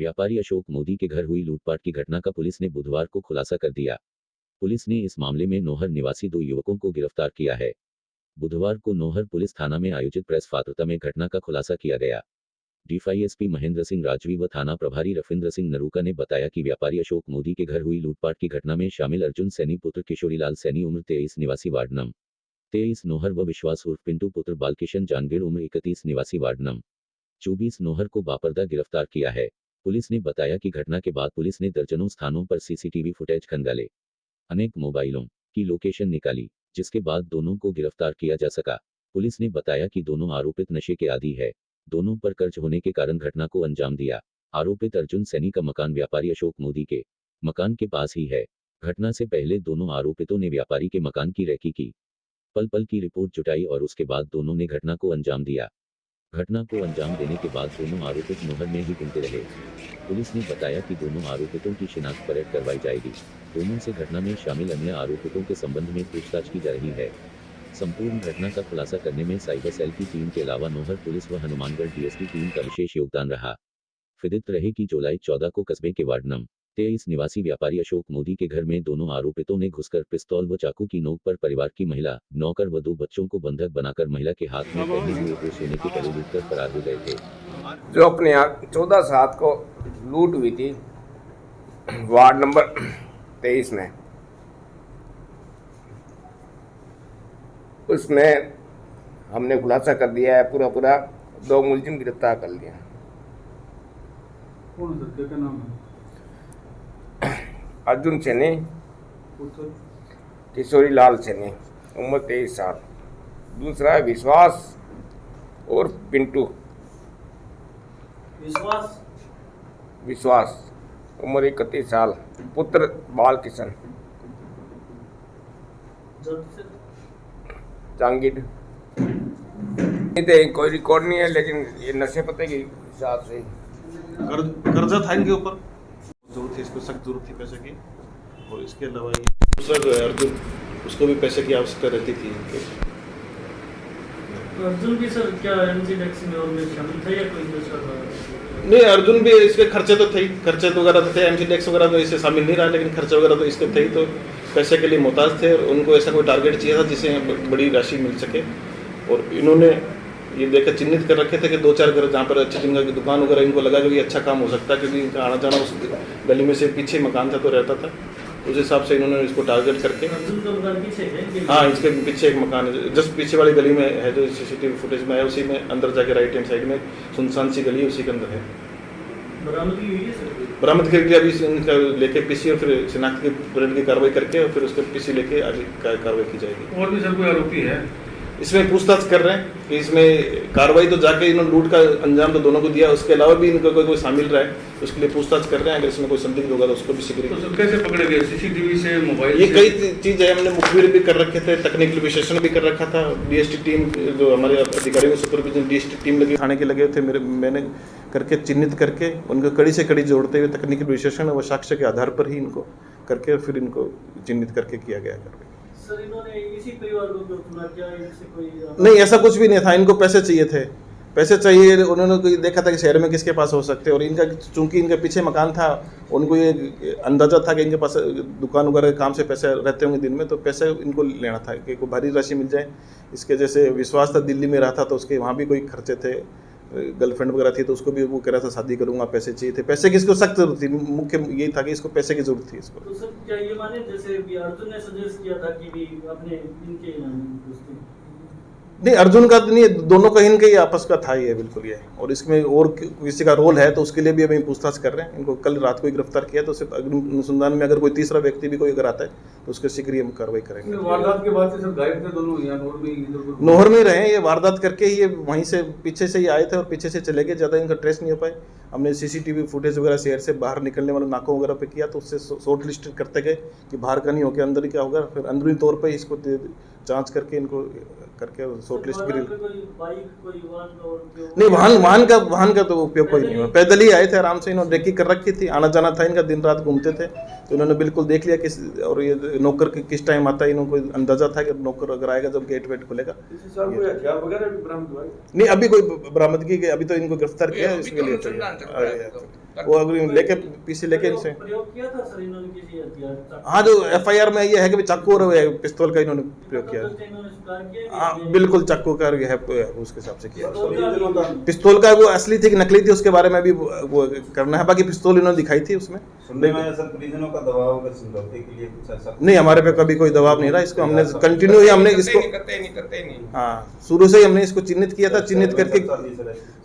व्यापारी अशोक मोदी के घर हुई लूटपाट की घटना का पुलिस ने बुधवार को खुलासा कर दिया। पुलिस ने इस मामले में नौहर निवासी 2 युवकों को गिरफ्तार किया है। बुधवार को नौहर पुलिस थाना में आयोजित प्रेस वार्ता में घटना का खुलासा किया गया। डीवाईएसपी महेंद्र सिंह राजवी व थाना प्रभारी रविंद्र सिंह नरूका ने बताया कि व्यापारी अशोक मोदी के घर हुई लूटपाट की घटना में शामिल अर्जुन सैनी पुत्र किशोरीलाल सैनी उम्र 23 निवासी वार्ड नंबर 23 नौहर व विश्वास उर्फ पिंटू पुत्र बालकिशन जानगीर उम्र 31 निवासी वार्ड नंबर 24 नौहर को बापरदा गिरफ्तार किया है। पुलिस ने बताया कि घटना के बाद पुलिस ने दर्जनों स्थानों पर सीसीटीवी फुटेज खंगाले, अनेक मोबाइलों की लोकेशन निकाली, जिसके बाद दोनों को गिरफ्तार किया जा सका। पुलिस ने बताया कि दोनों आरोपित नशे के आदी है। दोनों पर कर्ज होने के कारण घटना को अंजाम दिया। आरोपित अर्जुन सैनी का मकान व्यापारी अशोक मोदी के मकान के पास ही है। घटना से पहले दोनों आरोपितों ने व्यापारी के मकान की रेकी की, पल पल की रिपोर्ट जुटाई और उसके बाद दोनों ने घटना को अंजाम दिया। घटना को अंजाम देने के बाद दोनों आरोपित नौहर में ही घूमते रहे। पुलिस ने बताया कि दोनों आरोपितों की शिनाख्त परेड करवाई जाएगी। दोनों से घटना में शामिल अन्य आरोपितों के संबंध में पूछताछ की जा रही है। संपूर्ण घटना का खुलासा करने में साइबर सेल की टीम के अलावा नौहर पुलिस व हनुमानगढ़ डीएसपी टीम का विशेष योगदान रहा। विदित रहे कि जुलाई 14 को कस्बे के वार्ड नंबर 23 निवासी व्यापारी अशोक मोदी के घर में दोनों आरोपितों ने घुसकर पिस्तौल व चाकू की नोक पर परिवार की महिला, नौकर व 2 बच्चों को बंधक बनाकर महिला के हाथ में पहने हुए 2 सोने के कड़े लूटकर फरार हो गए थे। जो अपने यहाँ 14/7 को लूट हुई थी वार्ड नंबर 23 में, उसमें हमने खुलासा कर दिया है पूरा 2 मुलजिम गिरफ्तार कर लिया। कौन सर, क्या नाम है? अर्जुन सैनी, किशोरीलाल सैनी उम्र 23 साल। दूसरा है विश्वास और पिंटू विश्वास उम्र 31 साल, पुत्र बालकिशन जानगीर। कोई रिकॉर्ड नहीं है, लेकिन ये नशे पते के हिसाब से कर्जा था इनके ऊपर, जरूरत थी, इसको सख्त जरूरत थी पैसे की। और इसके अलावा दूसरा जो है अर्जुन, उसको भी पैसे की आवश्यकता रहती थी। अर्जुन भी सर क्या एमसी टैक्सी में और में शामिल था या कोई दूसरा? नहीं, अर्जुन भी इसके खर्चे तो थे ही, खर्चे तो वगैरह तो थे, एमसी टैक्स वगैरह तो इससे शामिल नहीं रहा, लेकिन खर्चे वगैरह तो इसके थे ही। तो पैसे के लिए मोहताज थे और उनको ऐसा कोई टारगेट चाहिए था जिससे बड़ी राशि मिल सके। और इन्होंने ये देखकर चिन्हित कर रखे थे कि 2-4 घर जहाँ पर अच्छी जिनका दुकान वगैरह इनको लगा कि ये अच्छा काम हो सकता है, क्योंकि इनका आना जाना उस गली में से पीछे मकान था तो रहता था। उस हिसाब से इन्होंने इसको टारगेट करके, हाँ, इसके पीछे एक मकान है, जस्ट पीछे वाली गली में है जो सीसीटीवी फुटेज में है, उसी में अंदर जाके राइट हैंड साइड में सुनसान सी गली है, उसी के अंदर है। बरामद करके अभी इनका लेके पीसी और फिर शिनाख्त की परेड की कार्रवाई करके और फिर उसके पीसी लेके आगे कार्रवाई की जाएगी। और भी सर कोई आरोपी है? इसमें पूछताछ कर रहे हैं कि इसमें कार्रवाई तो जाके इन्होंने लूट का अंजाम तो दोनों को दिया, उसके अलावा भी इनको कोई शामिल रहा है, उसके लिए पूछताछ कर रहे हैं। अगर इसमें कोई संदिग्ध होगा तो उसको भी शीघ्र। तो कैसे पकड़े गए? सीसीटीवी से, मोबाइल? ये कई चीज़ है, हमने मुखबिर भी कर रखे थे, तकनीकल विश्लेषण भी कर रखा था। डीएसटी टीम जो हमारे अधिकारियों को सुपरविजन डीएसटी टीम लगी, थाने के लगे थे, मैंने करके चिन्हित करके उनको कड़ी से कड़ी जोड़ते हुए तकनीकी विश्लेषण व साक्ष्य के आधार पर ही इनको करके फिर इनको चिन्हित करके किया गया कार्रवाई। सर, इन्होंने इसी परिवार को चुना क्या? इनसे कोई नहीं, ऐसा कुछ भी नहीं था। इनको पैसे चाहिए थे, पैसे चाहिए, उन्होंने कोई देखा था कि शहर में किसके पास हो सकते हैं, और इनका चूंकि इनके पीछे मकान था, उनको ये अंदाजा था कि इनके पास दुकान वगैरह के काम से पैसे रहते होंगे दिन में, तो पैसे इनको लेना था कि कोई भारी राशि मिल जाए। इसके जैसे विश्वास था, दिल्ली में रहता तो उसके वहाँ भी कोई खर्चे थे, गर्लफ्रेंड वगैरह थी तो उसको भी वो कह रहा था शादी करूंगा, पैसे चाहिए थे। पैसे की इसको सख्त जरूरत थी, मुख्य यही था कि इसको पैसे की जरूरत थी इसको। तो सर क्या ये माने जैसे अर्जुन ने सजेस्ट किया था कि भी अपने इनके दोस्ती? नहीं, अर्जुन का नहीं, दोनों का इनके ही आपस का था ये, बिल्कुल ये। और इसमें और किसी का रोल है तो उसके लिए भी अभी पूछताछ कर रहे हैं। इनको कल रात को ही गिरफ्तार किया, तो सिर्फ अनुसंधान में अगर कोई तीसरा व्यक्ति भी कोई अगर आता है तो उसके शीघ्र हम कार्रवाई करेंगे। वारदात के बाद से सब गायब थे दोनों, यहाँ नौहर में रहे। ये वारदात करके ये वहीं से पीछे से ही आए थे और पीछे से चले गए, ज़्यादा इनका ट्रेस नहीं हो पाए। हमने सीसीटीवी फुटेज वगैरह शहर से बाहर निकलने वाले नाकों वगैरह पे किया, तो उससे शॉर्ट लिस्ट करते गए कि बाहर का नहीं होकर अंदर ही क्या होगा। फिर अंदरूनी तौर पर इसको जांच करके इनको करके शॉर्ट लिस्ट गिरी। नहीं, वाहन का तो उपयोग कोई नहीं हुआ, पैदल ही आए थे आराम से। इन्होंने रेकी कर रखी थी, आना जाना था इनका, दिन रात घूमते थे, तो इन्होंने बिल्कुल देख लिया किस, और ये नौकर किस टाइम आता है, इनको अंदाजा था कि नौकर अगर आएगा जब गेट वेट खुलेगा। नहीं, अभी कोई बरामदगी, अभी तो इनको गिरफ्तार किया है, इसके लिए वो अग्रिम लेके पीसी लेके इनसे। प्रयोग किया था सर इन्होंने किसी हथियार? हाँ, जो एफआईआर में ये है कि चाकू और पिस्तौल का इन्होंने प्रयोग किया। इन्होंने स्वीकार किया? हाँ बिल्कुल, चाकू का है उसके हिसाब से किया। पिस्तौल का वो असली थी कि नकली थी उसके बारे में भी वो करना है, बाकी पिस्तौल इन्होंने दिखाई थी उसमें। सुनने में आया सर परिजनों का दबाव का समझौते के लिए कुछ ऐसा? नहीं, हमारे पे कभी कोई दबाव नहीं रहा। इसको हमने कंटिन्यू ही हमने इसको हाँ शुरू से ही हमने इसको चिन्हित किया था। चिन्हित करके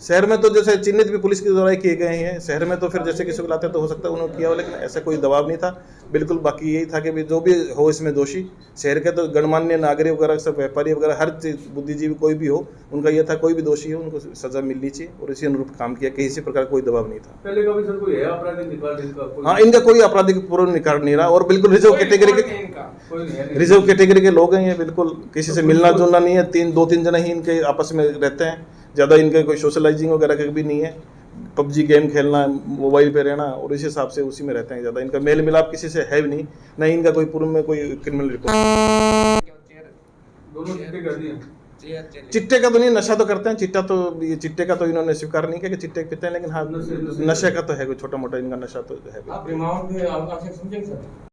शहर में तो जैसे चिन्हित भी पुलिस के द्वारा किए गए हैं, शहर में तो फिर जैसे किसी को लाते हैं तो हो सकता है उन्होंने किया हो, लेकिन ऐसा कोई दबाव नहीं था बिल्कुल। बाकी यही था कि जो भी हो इसमें दोषी, शहर के तो गणमान्य नागरिक वगैरह सब व्यापारी वगैरह हर चीज बुद्धिजीवी कोई भी हो, उनका यह था कोई भी दोषी हो उनको सजा मिलनी चाहिए, और इसी अनुरूप काम किया, किसी प्रकार कोई दबाव नहीं था। पहले कभी सर कोई है आपराधिक रिकॉर्ड इनका? हाँ, इनका कोई आपराधिक पूर्व रिकॉर्ड नहीं रहा, और बिल्कुल रिजर्व कैटेगरी के लोग हैं ये, बिल्कुल किसी से मिलना जुलना नहीं है। दो तीन जने ही इनके आपस में रहते हैं, ज़्यादा इनके कोई सोशलाइजिंग वगैरह का भी नहीं है। पबजी गेम खेलना, मोबाइल पे रहना, और इस हिसाब से उसी में रहते हैं ज़्यादा। इनका मेल मिलाप किसी से है भी नहीं, ना इनका कोई पूर्व में कोई क्रिमिनल रिकॉर्ड। दोनों चिट्टे कर दिए? चिट्टे का तो नहीं, नशा तो करते हैं। चिट्टा तो ये चिट्टे का तो इन्होंने स्वीकार नहीं किया कि चिट्टे पीते हैं, लेकिन हाँ नशे का तो है, कोई छोटा मोटा इनका नशा तो है। आप रिमांड में आप समझेंगे सर?